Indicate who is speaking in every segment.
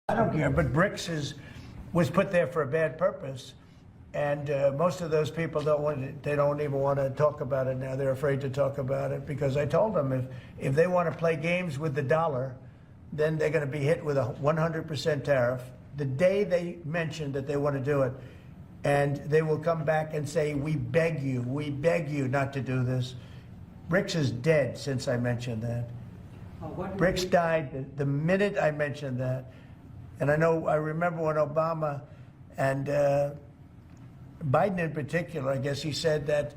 Speaker 1: I don't care, but was put there for a bad purpose, and most of those people they don't even want to talk about it now. They're afraid to talk about it because I told them if they want to play games with the dollar, then they're going to be hit with a 100% tariff the day they mention that they want to do it, and they will come back and say, we beg you not to do this. BRICS is dead since I mentioned that. BRICS died the minute I mentioned that. And I remember when Obama and Biden in particular, I guess he said that,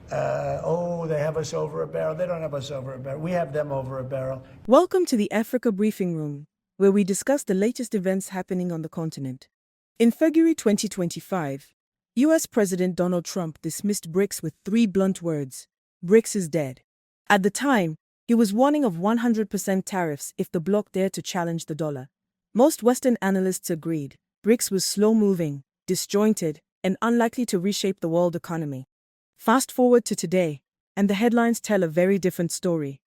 Speaker 1: they have us over a barrel. They don't have us over a barrel. We have them over a barrel.
Speaker 2: Welcome to the Africa Briefing Room, where we discuss the latest events happening on the continent. In February 2025, US President Donald Trump dismissed BRICS with 3 blunt words: BRICS is dead. At the time, he was warning of 100% tariffs if the bloc dared to challenge the dollar. Most Western analysts agreed BRICS was slow-moving, disjointed, and unlikely to reshape the world economy. Fast forward to today, and the headlines tell a very different story.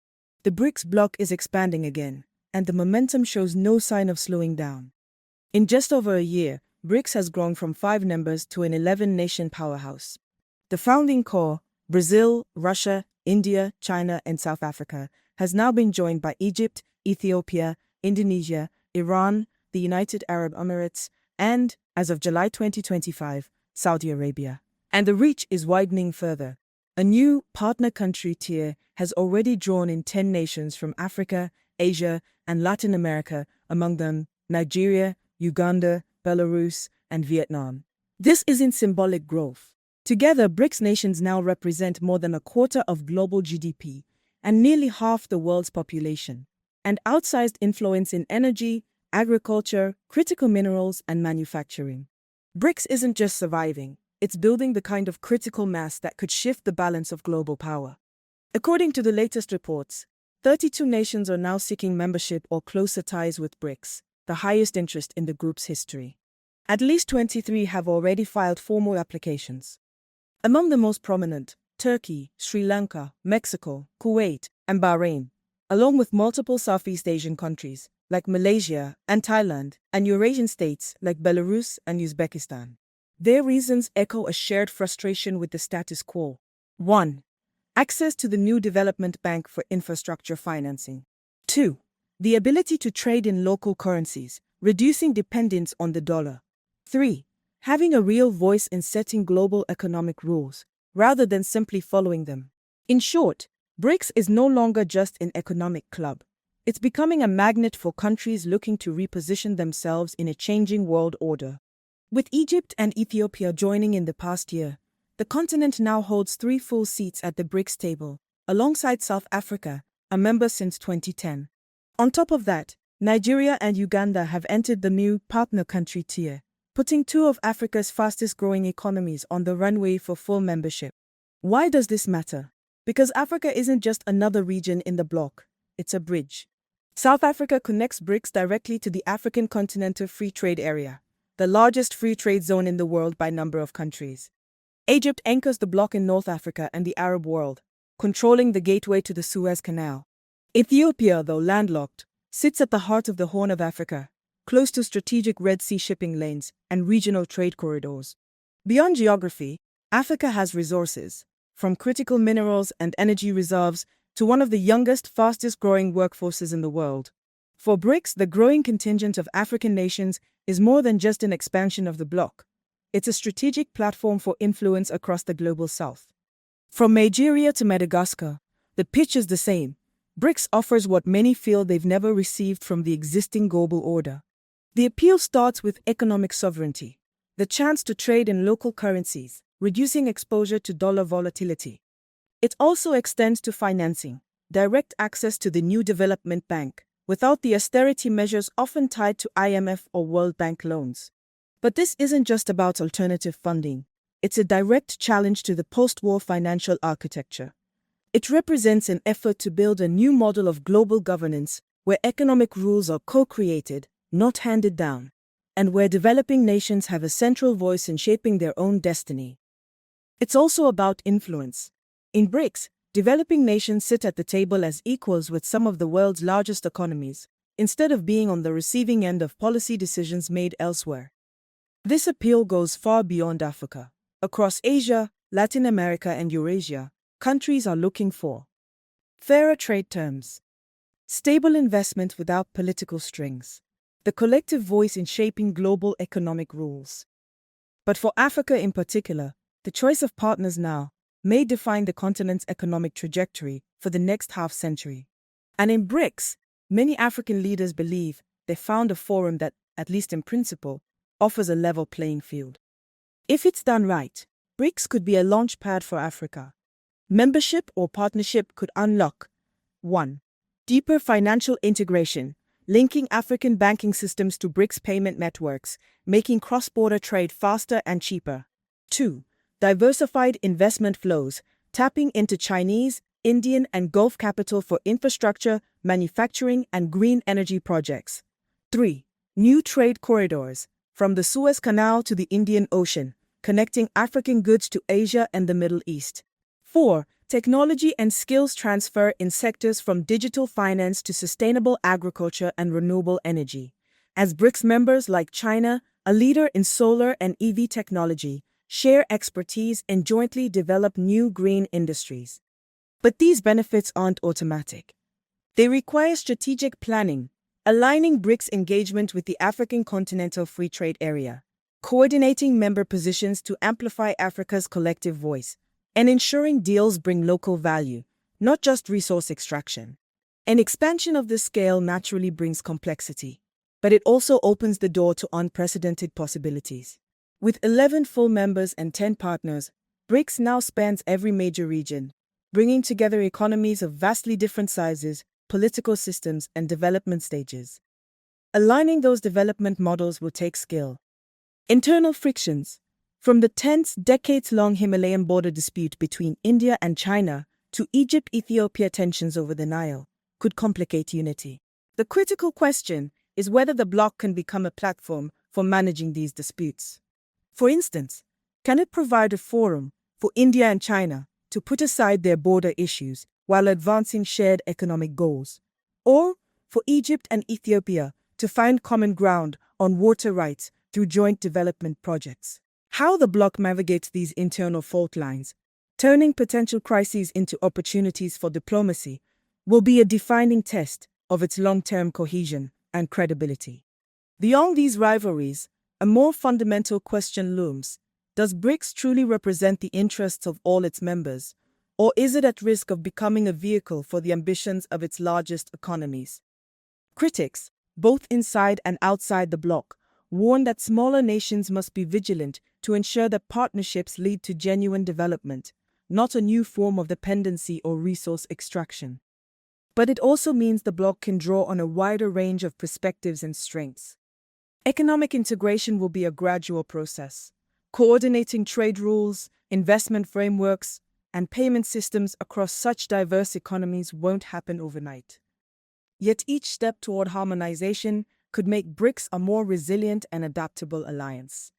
Speaker 2: The BRICS bloc is expanding again, and the momentum shows no sign of slowing down. In just over a year, BRICS has grown from 5 members to an 11-nation powerhouse. The founding core, Brazil, Russia, India, China, and South Africa, has now been joined by Egypt, Ethiopia, Indonesia, Iran, the United Arab Emirates, and, as of July 2025, Saudi Arabia. And the reach is widening further. A new partner country tier has already drawn in 10 nations from Africa, Asia, and Latin America, among them Nigeria, Uganda, Belarus, and Vietnam. This isn't symbolic growth. Together, BRICS nations now represent more than a quarter of global GDP and nearly half the world's population, and outsized influence in energy, agriculture, critical minerals, and manufacturing. BRICS isn't just surviving, it's building the kind of critical mass that could shift the balance of global power. According to the latest reports, 32 nations are now seeking membership or closer ties with BRICS, the highest interest in the group's history. At least 23 have already filed formal applications. Among the most prominent, Turkey, Sri Lanka, Mexico, Kuwait, and Bahrain, along with multiple Southeast Asian countries like Malaysia and Thailand, and Eurasian states like Belarus and Uzbekistan. Their reasons echo a shared frustration with the status quo. 1. Access to the new development bank for infrastructure financing. 2. The ability to trade in local currencies, reducing dependence on the dollar. 3. Having a real voice in setting global economic rules, rather than simply following them. In short, BRICS is no longer just an economic club. It's becoming a magnet for countries looking to reposition themselves in a changing world order. With Egypt and Ethiopia joining in the past year, the continent now holds 3 full seats at the BRICS table, alongside South Africa, a member since 2010. On top of that, Nigeria and Uganda have entered the new partner country tier, putting 2 of Africa's fastest-growing economies on the runway for full membership. Why does this matter? Because Africa isn't just another region in the bloc, it's a bridge. South Africa connects BRICS directly to the African Continental Free Trade Area, the largest free trade zone in the world by number of countries. Egypt anchors the bloc in North Africa and the Arab world, controlling the gateway to the Suez Canal. Ethiopia, though landlocked, sits at the heart of the Horn of Africa, close to strategic Red Sea shipping lanes and regional trade corridors. Beyond geography, Africa has resources, from critical minerals and energy reserves to one of the youngest, fastest-growing workforces in the world. For BRICS, the growing contingent of African nations is more than just an expansion of the bloc. It's a strategic platform for influence across the global south. From Nigeria to Madagascar, the pitch is the same. BRICS offers what many feel they've never received from the existing global order. The appeal starts with economic sovereignty, the chance to trade in local currencies, reducing exposure to dollar volatility. It also extends to financing, direct access to the new development bank, without the austerity measures often tied to IMF or World Bank loans. But this isn't just about alternative funding. It's a direct challenge to the post-war financial architecture. It represents an effort to build a new model of global governance where economic rules are co-created, not handed down, and where developing nations have a central voice in shaping their own destiny. It's also about influence. In BRICS, developing nations sit at the table as equals with some of the world's largest economies, instead of being on the receiving end of policy decisions made elsewhere. This appeal goes far beyond Africa. Across Asia, Latin America, and Eurasia, countries are looking for fairer trade terms, stable investment without political strings, the collective voice in shaping global economic rules. But for Africa in particular, the choice of partners now may define the continent's economic trajectory for the next half-century. And in BRICS, many African leaders believe they found a forum that, at least in principle, offers a level playing field. If it's done right, BRICS could be a launchpad for Africa. Membership or partnership could unlock 1. Deeper financial integration, linking African banking systems to BRICS payment networks, making cross-border trade faster and cheaper. 2. Diversified investment flows, tapping into Chinese, Indian, and Gulf capital for infrastructure, manufacturing, and green energy projects. 3. New trade corridors, from the Suez Canal to the Indian Ocean, connecting African goods to Asia and the Middle East. 4. Technology and skills transfer in sectors from digital finance to sustainable agriculture and renewable energy. As BRICS members like China, a leader in solar and EV technology, share expertise and jointly develop new green industries. But these benefits aren't automatic. They require strategic planning, aligning BRICS engagement with the African Continental Free Trade Area, coordinating member positions to amplify Africa's collective voice, and ensuring deals bring local value, not just resource extraction. An expansion of this scale naturally brings complexity, but it also opens the door to unprecedented possibilities. With 11 full members and 10 partners, BRICS now spans every major region, bringing together economies of vastly different sizes, political systems, and development stages. Aligning those development models will take skill. Internal frictions, from the tense, decades-long Himalayan border dispute between India and China to Egypt-Ethiopia tensions over the Nile, could complicate unity. The critical question is whether the bloc can become a platform for managing these disputes. For instance, can it provide a forum for India and China to put aside their border issues while advancing shared economic goals? Or for Egypt and Ethiopia to find common ground on water rights through joint development projects? How the bloc navigates these internal fault lines, turning potential crises into opportunities for diplomacy, will be a defining test of its long-term cohesion and credibility. Beyond these rivalries, a more fundamental question looms. Does BRICS truly represent the interests of all its members, or is it at risk of becoming a vehicle for the ambitions of its largest economies? Critics, both inside and outside the bloc, warn that smaller nations must be vigilant to ensure that partnerships lead to genuine development, not a new form of dependency or resource extraction. But it also means the bloc can draw on a wider range of perspectives and strengths. Economic integration will be a gradual process. Coordinating trade rules, investment frameworks, and payment systems across such diverse economies won't happen overnight. Yet each step toward harmonization could make BRICS a more resilient and adaptable alliance.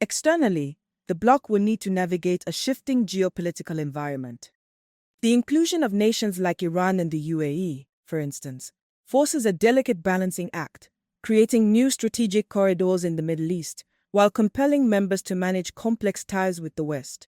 Speaker 2: Externally, the bloc will need to navigate a shifting geopolitical environment. The inclusion of nations like Iran and the UAE, for instance, forces a delicate balancing act, creating new strategic corridors in the Middle East, while compelling members to manage complex ties with the West.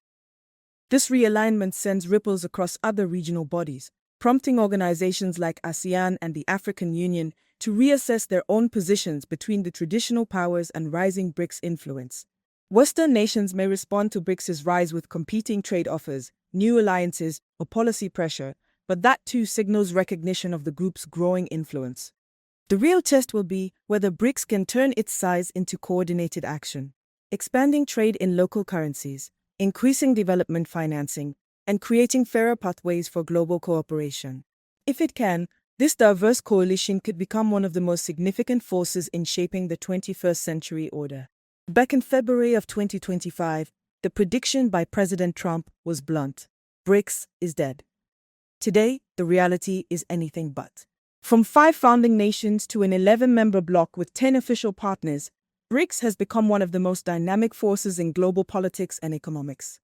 Speaker 2: This realignment sends ripples across other regional bodies, prompting organizations like ASEAN and the African Union to reassess their own positions between the traditional powers and rising BRICS influence. Western nations may respond to BRICS's rise with competing trade offers, new alliances, or policy pressure, but that too signals recognition of the group's growing influence. The real test will be whether BRICS can turn its size into coordinated action, expanding trade in local currencies, increasing development financing, and creating fairer pathways for global cooperation. If it can, this diverse coalition could become one of the most significant forces in shaping the 21st century order. Back in February of 2025, the prediction by President Trump was blunt: BRICS is dead. Today, the reality is anything but. From 5 founding nations to an 11-member bloc with 10 official partners, BRICS has become one of the most dynamic forces in global politics and economics.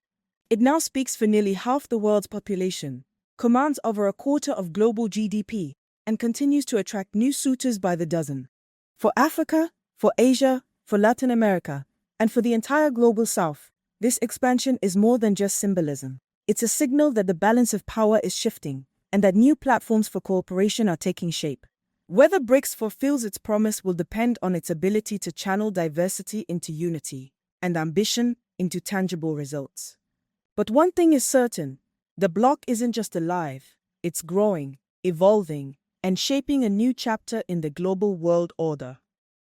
Speaker 2: It now speaks for nearly half the world's population, commands over a quarter of global GDP, and continues to attract new suitors by the dozen. For Africa, for Asia, for Latin America, and for the entire global South, this expansion is more than just symbolism. It's a signal that the balance of power is shifting and that new platforms for cooperation are taking shape. Whether BRICS fulfills its promise will depend on its ability to channel diversity into unity and ambition into tangible results. But one thing is certain, the bloc isn't just alive, it's growing, evolving, and shaping a new chapter in the global world order.